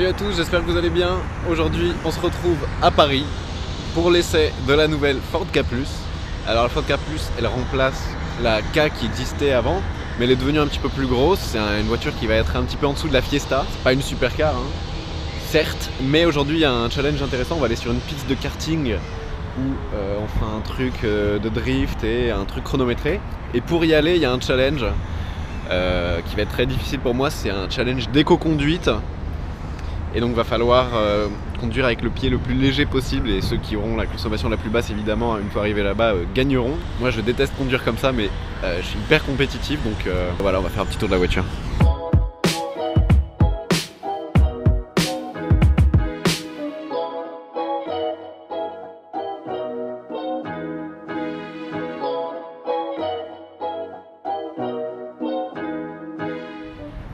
à tous, j'espère que vous allez bien. Aujourd'hui, on se retrouve à Paris pour l'essai de la nouvelle Ford K+. Alors la Ford K+, elle remplace la K qui existait avant, mais elle est devenue un petit peu plus grosse. C'est une voiture qui va être un petit peu en dessous de la Fiesta. C'est pas une supercar, hein, certes, mais aujourd'hui il y a un challenge intéressant. On va aller sur une piste de karting où on fera un truc de drift et un truc chronométré. Et pour y aller, il y a un challenge qui va être très difficile pour moi. C'est un challenge d'éco-conduite. Et donc va falloir conduire avec le pied le plus léger possible, et ceux qui auront la consommation la plus basse, évidemment, une fois arrivés là-bas, gagneront. Moi je déteste conduire comme ça, mais je suis hyper compétitif, donc voilà, on va faire un petit tour de la voiture.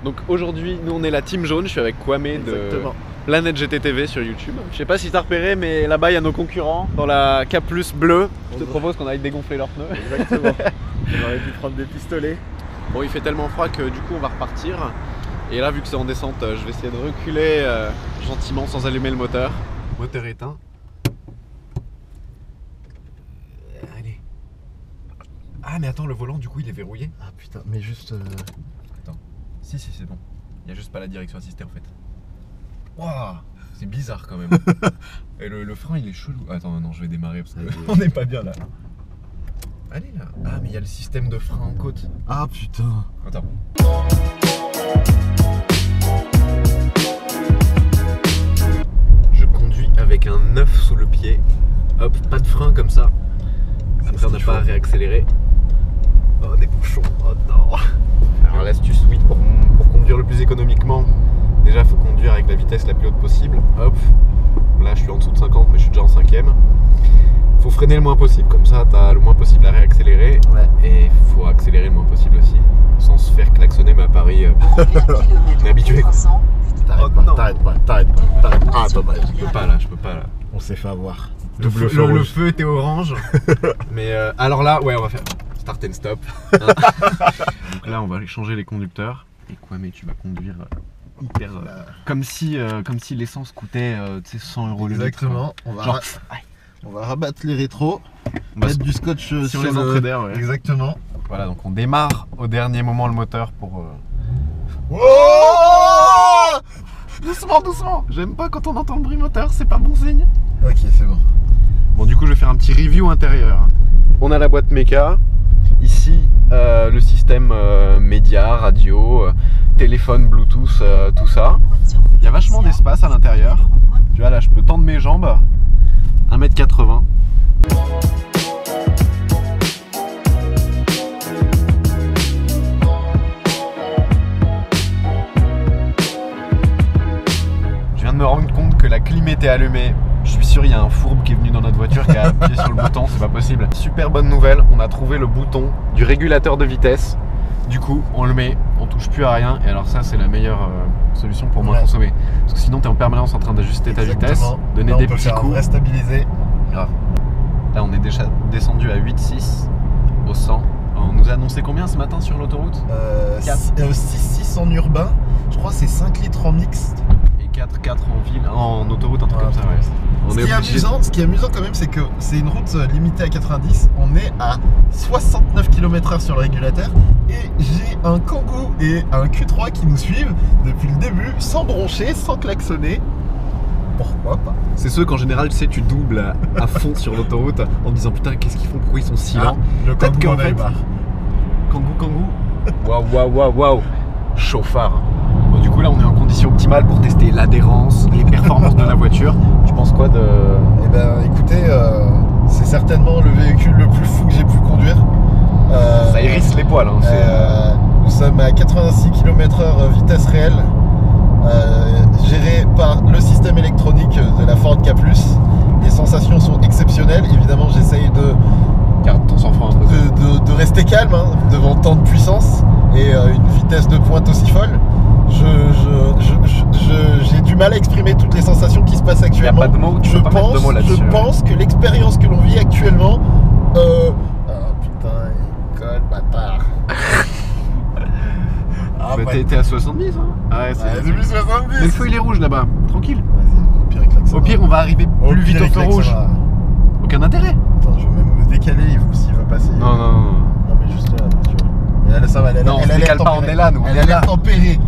Donc aujourd'hui, nous on est la team jaune, je suis avec Kwame de Planète GTTV sur YouTube. Je sais pas si t'as repéré, mais là-bas il y a nos concurrents dans la K+ bleue. Je te propose qu'on aille dégonfler leurs pneus. Exactement. On aurait dû prendre des pistolets. Bon, il fait tellement froid que du coup on va repartir. Et là, vu que c'est en descente, je vais essayer de reculer gentiment sans allumer le moteur. Moteur éteint. Allez. Ah mais attends, le volant du coup il est verrouillé. Ah putain, mais juste... Attends. Si c'est bon. Il n'y a juste pas la direction assistée en fait. Waouh, c'est bizarre quand même. Et le frein il est chelou. Attends, non, je vais démarrer parce qu'on n'est pas bien là. Allez là. Ah mais il y a le système de frein en côte. Ah putain. Attends. Je conduis avec un 9 sous le pied. Hop, pas de frein comme ça. Après on n'a pas à réaccélérer. Oh, des bouchons. Oh non. Alors l'astuce, oui, pour conduire le plus économiquement, déjà il faut conduire avec la vitesse la plus haute possible. Hop, là je suis en dessous de 50, mais je suis déjà en 5ème. Faut freiner le moins possible, comme ça tu as le moins possible à réaccélérer. Ouais. Et il faut accélérer le moins possible aussi, sans se faire klaxonner. Mais à Paris, on est habitué quoi. T'arrêtes pas. Ah dommage. Je peux pas là. On s'est fait avoir. Le feu était orange. Mais alors là, ouais, on va faire start and stop. Donc là on va changer les conducteurs. Et quoi, mais tu vas conduire hyper comme si l'essence coûtait 100 € le litre. Exactement. On va rabattre les rétros, mettre du scotch sur les entrées d'air. Ouais. Exactement. Voilà, donc on démarre au dernier moment le moteur pour... Oh Doucement. J'aime pas quand on entend le bruit moteur, c'est pas bon signe. Ok, c'est bon. Bon, du coup je vais faire un petit review intérieur. On a la boîte méca. Ici, le système média, radio, téléphone, Bluetooth, tout ça. Il y a vachement d'espace à l'intérieur. Tu vois, là, je peux tendre mes jambes. 1m80. Je viens de me rendre compte que la clim était allumée. Je suis sûr il y a un fourbe qui est venu dans notre voiture qui a appuyé sur le bouton, c'est pas possible. Super bonne nouvelle, on a trouvé le bouton du régulateur de vitesse. Du coup, on le met, on touche plus à rien. Et alors ça, c'est la meilleure solution pour moins consommer. Parce que sinon, tu es en permanence en train d'ajuster ta vitesse, donner là, des petits coups. Restabiliser. Grave. Là, on est déjà descendu à 8,6 au 100. On nous a annoncé combien ce matin sur l'autoroute 6,6 en urbain. Je crois que c'est 5 litres en mixte. 4 en ville, en autoroute, un truc comme ça, ouais. Ce qui est amusant quand même, c'est que c'est une route limitée à 90. On est à 69 km/h sur le régulateur. Et j'ai un Kangoo et un Q3 qui nous suivent depuis le début, sans broncher, sans klaxonner. Pourquoi pas? C'est ceux qu'en général, tu sais, tu doubles à fond sur l'autoroute en te disant putain, qu'est-ce qu'ils font, pourquoi ils sont si lents. Le Kangoo en avait marre. Kangoo. Waouh. Chauffard. Bon, du coup là on est en condition optimale pour tester l'adhérence, les performances de la voiture. Tu penses quoi de... Eh ben écoutez, c'est certainement le véhicule le plus fou que j'ai pu conduire. Ça hérisse les poils. Hein, nous sommes à 86 km/h vitesse réelle, géré par le système électronique de la Ford K+. Les sensations sont exceptionnelles. Évidemment j'essaye garde ton sang-froid un peu. De rester calme hein, devant tant de puissance et une vitesse de pointe aussi folle. J'ai du mal à exprimer toutes les sensations qui se passent actuellement. Y a pas de mots, tu peux pas mettre de mots là-dessus. Je pense que l'expérience que l'on vit actuellement... putain, il colle, bâtard. T'es à 70 hein. Ah ouais, c'est 2070. Mais le feu il est rouge là-bas. tranquille. Vas-y, au pire, il klaxonne. Au pire, on va arriver plus vite au feu rouge. Aucun intérêt. Attends, je vais même me décaler s'il veut passer. Non, non, non. Non, mais juste là, tu vois. Mais elle, ça va, elle Non, on se décale pas, on est là, nous. Elle a l'air tempérée.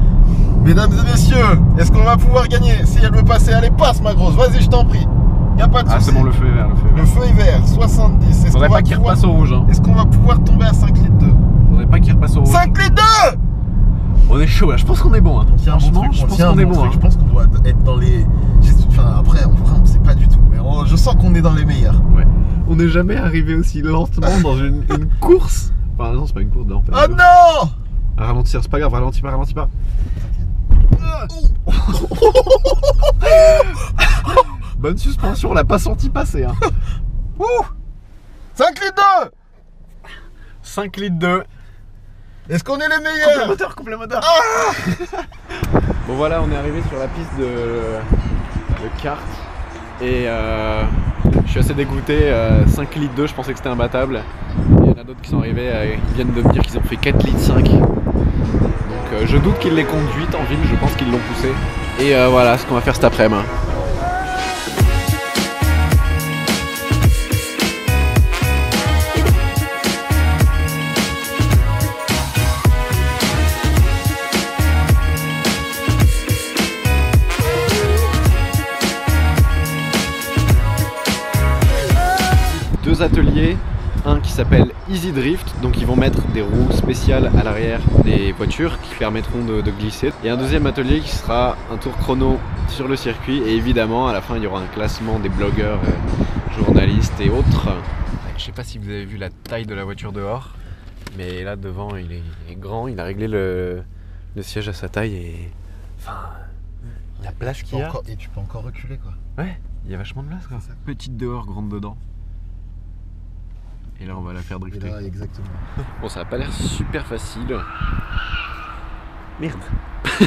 Mesdames et messieurs, est-ce qu'on va pouvoir gagner? Si elle veut passer, allez, passe, ma grosse. Vas-y, je t'en prie. Y'a pas de soucis. Ah, c'est bon, le feu est vert, le feu est vert. Le feu est vert, 70. Faudrait pas qu'il repasse au rouge. Hein. Est-ce qu'on va pouvoir tomber à 5 litres 2? Faudrait pas qu'il repasse au rouge. 5 litres 2! On est chaud là, je pense qu'on est bon. Hein. Franchement, je pense qu'on est bon. Hein. Je pense qu'on doit être dans les. Enfin, après, en vrai, on sait pas du tout. Mais je sens qu'on est dans les meilleurs. Ouais. On n'est jamais arrivé aussi lentement dans une course. Enfin, non, c'est pas une course, non. Oh non! Ralentir, c'est pas grave, ralentis pas, ralentis pas. Bonne suspension, on l'a pas senti passer. Hein. 5 litres 2! 5 litres 2. Est-ce qu'on est les meilleurs? Coupe le moteur. Bon voilà, on est arrivé sur la piste de kart. Et je suis assez dégoûté. 5 litres 2, je pensais que c'était imbattable. Il y en a d'autres qui sont arrivés, ils viennent de me dire qu'ils ont fait 4 litres 5. Donc je doute qu'ils les conduisent en ville, je pense qu'ils l'ont poussé. Et voilà ce qu'on va faire cet après-midi. Deux ateliers, un qui s'appelle Easy Drift, donc ils vont mettre des roues spéciales à l'arrière des voitures qui permettront de glisser, et un deuxième atelier qui sera un tour chrono sur le circuit, et évidemment à la fin il y aura un classement des blogueurs, journalistes et autres. Je sais pas si vous avez vu la taille de la voiture dehors, mais là devant il est grand, il a réglé le siège à sa taille et enfin la place qu'il y a. Et tu peux encore reculer quoi. Ouais, il y a vachement de place quoi. Petite dehors, grande dedans. Et là on va la faire drifter. Et là, exactement. Bon, ça a pas l'air super facile. Merde. On va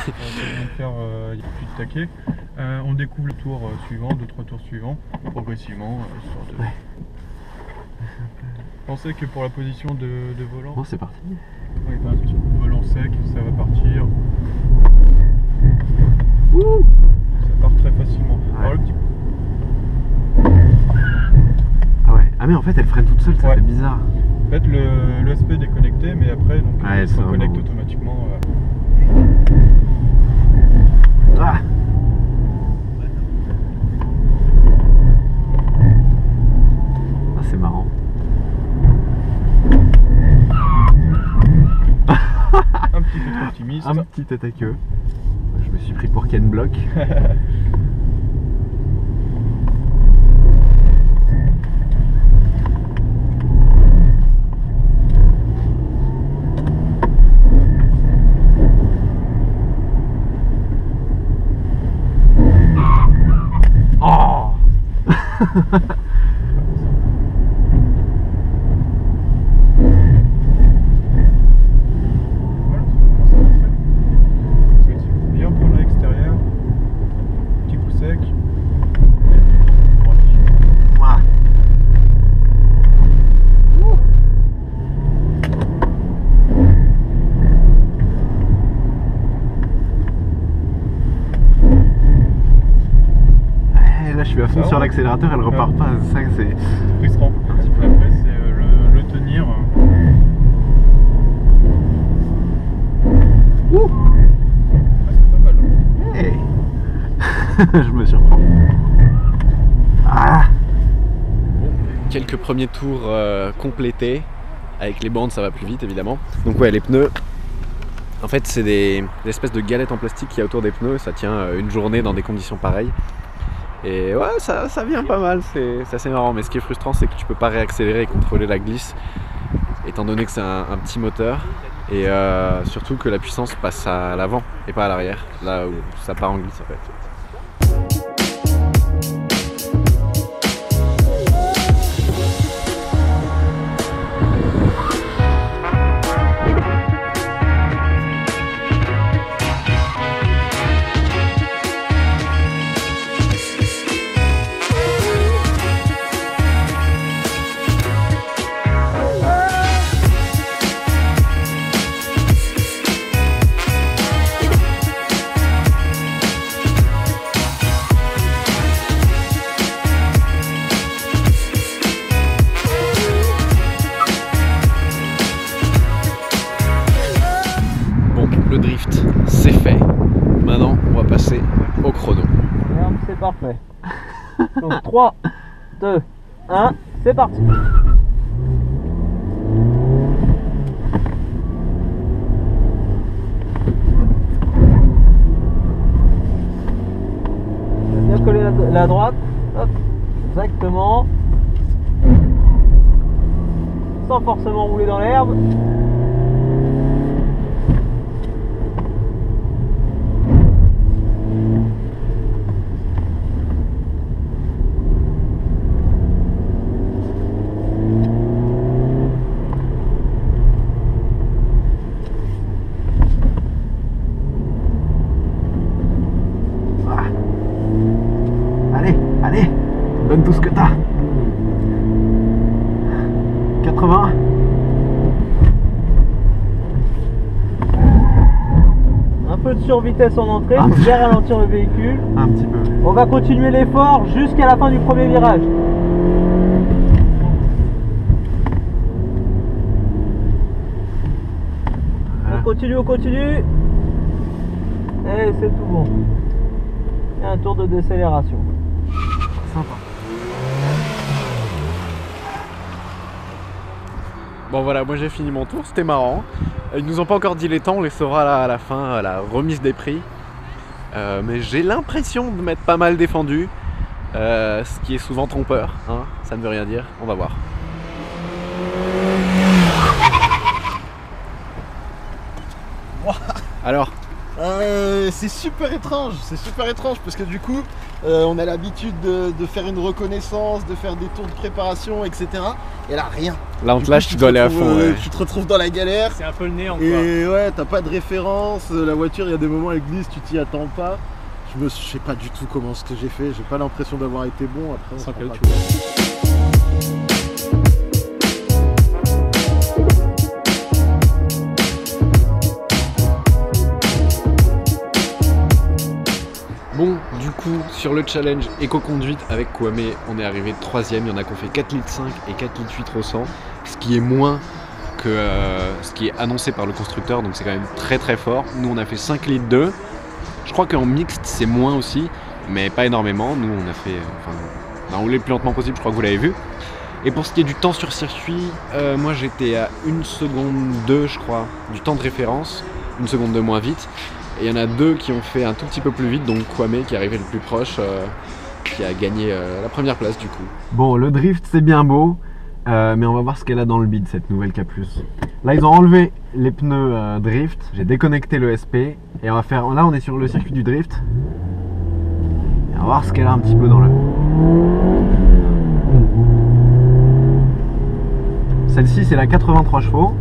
faire plus de taquet. On découvre le tour suivant, 2-3 tours suivants, progressivement. Histoire de... Ouais. Pensez que pour la position de volant, Bon, c'est parti. ouais, ben, volant sec, ça va partir. Ouh. Ça part très facilement. Ouais. Alors, le petit... Ah ouais. Ah mais en fait elle freine toute seule, ça Ouais. fait bizarre. En fait, l'ESP est déconnecté, mais après, donc, Ouais, il se c'est reconnecte vraiment... automatiquement. Ah. Ah c'est marrant. Un petit peu trop optimiste. Un petit attaqueux. Je me suis pris pour Ken Block. Oh. Voilà, ça va faire. Bien prendre à l'extérieur. Petit coup sec. Ouah. Là je suis à fond Ça sur va. l'accélérateur, elle repart pas, ça c'est... Frustrant. Après, c'est le tenir. Ouh. Ah, c'est pas mal. Hey. Je me surprends. Ah. Bon, quelques premiers tours complétés. Avec les bandes ça va plus vite évidemment. Donc ouais, les pneus, en fait c'est des espèces de galettes en plastique qu'il y a autour des pneus. Ça tient une journée dans des conditions pareilles. Et ouais, ça vient pas mal, c'est assez marrant. Mais ce qui est frustrant, c'est que tu peux pas réaccélérer et contrôler la glisse, étant donné que c'est un petit moteur. Et surtout que la puissance passe à l'avant et pas à l'arrière, là où ça part en glisse en fait. le drift c'est fait. Maintenant on va passer au chrono. Merde, c'est parfait. Donc 3, 2, 1, c'est parti. Bien coller la droite. Hop, exactement. Sans forcément rouler dans l'herbe. Allez, donne tout ce que t'as. 80. Un peu de survitesse en entrée, il faut bien ralentir le véhicule. Un petit peu. On va continuer l'effort jusqu'à la fin du premier virage. On continue. Et c'est tout bon. Et un tour de décélération. Sympa. Bon voilà, moi j'ai fini mon tour, c'était marrant. Ils nous ont pas encore dit les temps, on les saura là, à la fin, à la remise des prix. Mais j'ai l'impression de m'être pas mal défendu, ce qui est souvent trompeur, hein, ça ne veut rien dire, on va voir. Alors C'est super étrange, parce que du coup on a l'habitude de faire une reconnaissance, de faire des tours de préparation, etc. Et là rien. là on te lâche, tu dois aller à fond. Ouais. Tu te retrouves dans la galère. C'est un peu le néant quoi. Et ouais, t'as pas de référence, la voiture il y a des moments elle glisse, tu t'y attends pas. Je sais pas du tout comment ce que j'ai fait, j'ai pas l'impression d'avoir été bon après. Sans on se rend caoutchouc. pas compte. Bon, du coup, sur le challenge éco-conduite avec Kwame, on est arrivé 3ème. Il y en a qui ont fait 4,5 litres et 4,8 litres au 100, ce qui est moins que ce qui est annoncé par le constructeur, donc c'est quand même très très fort. Nous, on a fait 5 litres 2. Je crois qu'en mixte, c'est moins aussi, mais pas énormément. Nous, on a fait, on a roulé le plus lentement possible, je crois que vous l'avez vu. Et pour ce qui est du temps sur circuit, moi j'étais à 1 seconde 2, je crois, du temps de référence, 1 seconde 2 moins vite. Et il y en a 2 qui ont fait un tout petit peu plus vite, donc Kwame qui est arrivé le plus proche, qui a gagné la première place du coup. Bon, le drift c'est bien beau, mais on va voir ce qu'elle a dans le bide cette nouvelle K+. Là ils ont enlevé les pneus drift, j'ai déconnecté le SP et on va faire. Là on est sur le circuit du drift. Et on va voir ce qu'elle a un petit peu dans le. Celle-ci c'est la 83 chevaux.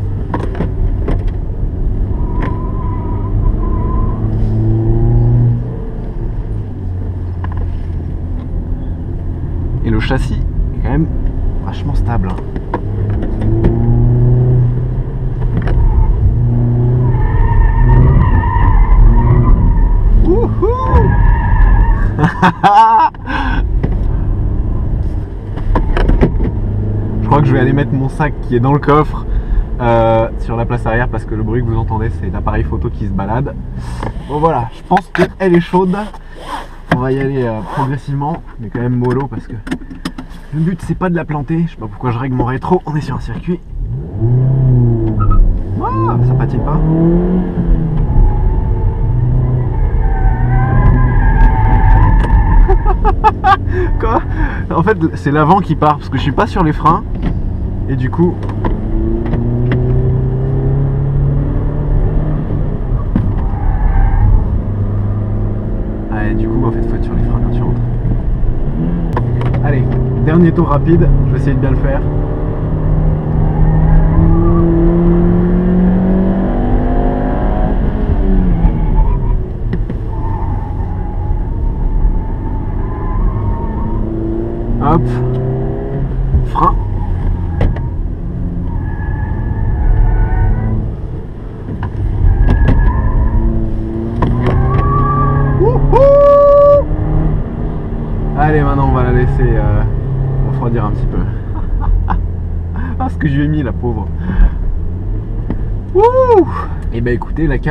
Et le châssis est quand même vachement stable. Wouhou. Je crois que je vais aller mettre mon sac qui est dans le coffre sur la place arrière parce que le bruit que vous entendez c'est l'appareil photo qui se balade. Bon voilà, je pense qu'elle est chaude. On va y aller progressivement, mais quand même mollo parce que le but c'est pas de la planter. Je sais pas pourquoi je règle mon rétro, on est sur un circuit. Ah, ça patine pas. Quoi? En fait c'est l'avant qui part parce que je suis pas sur les freins et du coup en fait faut être sur les freins quand tu rentres. Allez, dernier tour rapide, je vais essayer de bien le faire. Hop, frein. Allez, maintenant on va la laisser refroidir un petit peu. Ah, ce que je lui ai mis, la pauvre. Wouh! Et bah écoutez, la K+,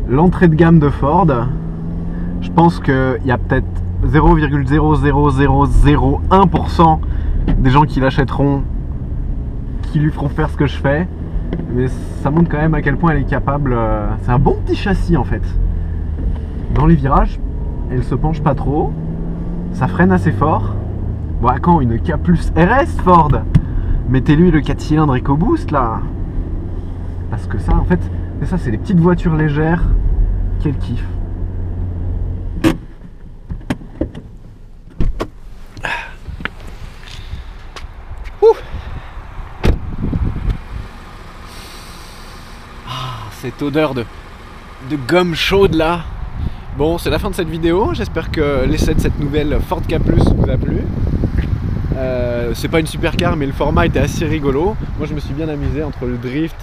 l'entrée de gamme de Ford, je pense qu'il y a peut-être 0,00001% des gens qui l'achèteront, qui lui feront faire ce que je fais. Mais ça montre quand même à quel point elle est capable. C'est un bon petit châssis en fait. Dans les virages, elle se penche pas trop, ça freine assez fort. Bon, quand une K+ RS Ford, mettez-lui le 4 cylindres EcoBoost là. Parce que ça, en fait, c'est ça, c'est des petites voitures légères. Quel kiff. Cette odeur de gomme chaude là. Bon, c'est la fin de cette vidéo. J'espère que l'essai de cette nouvelle Ford K+ vous a plu. C'est pas une supercar, mais le format était assez rigolo. Moi, je me suis bien amusé entre le drift,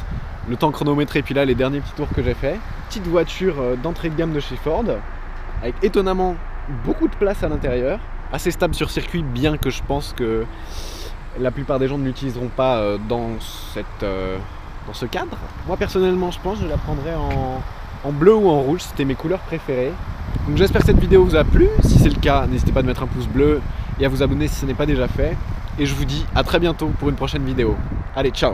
le temps chronométré, et puis là, les derniers petits tours que j'ai fait. Petite voiture d'entrée de gamme de chez Ford, avec étonnamment beaucoup de place à l'intérieur. Assez stable sur circuit, bien que je pense que la plupart des gens ne l'utiliseront pas dans ce cadre. Moi personnellement je pense que je la prendrais en bleu ou en rouge, c'était mes couleurs préférées. Donc j'espère que cette vidéo vous a plu. Si c'est le cas, n'hésitez pas à mettre un pouce bleu et à vous abonner si ce n'est pas déjà fait. Et je vous dis à très bientôt pour une prochaine vidéo. Allez, ciao!